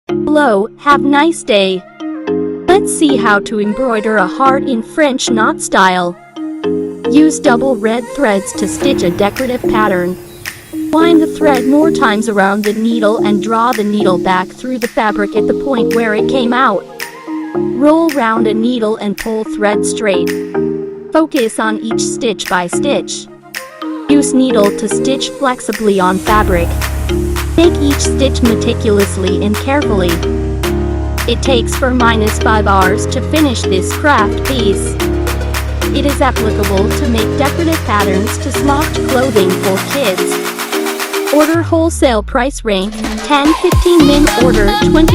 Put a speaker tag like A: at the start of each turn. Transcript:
A: Hello, have nice day. Let's see how to embroider a heart in French knot style. Use double red threads to stitch a decorative pattern. Wind the thread more times around the needle and draw the needle back through the fabric at the point where it came out. Roll round a needle and pull thread straight. Focus on each stitch by stitch. Use needle to stitch flexibly on fabric. Make each stitch meticulously and carefully. It takes 4-5 hours to finish this craft piece. It is applicable to make decorative patterns to soft clothing for kids. Order wholesale price range 10-15 min, order 20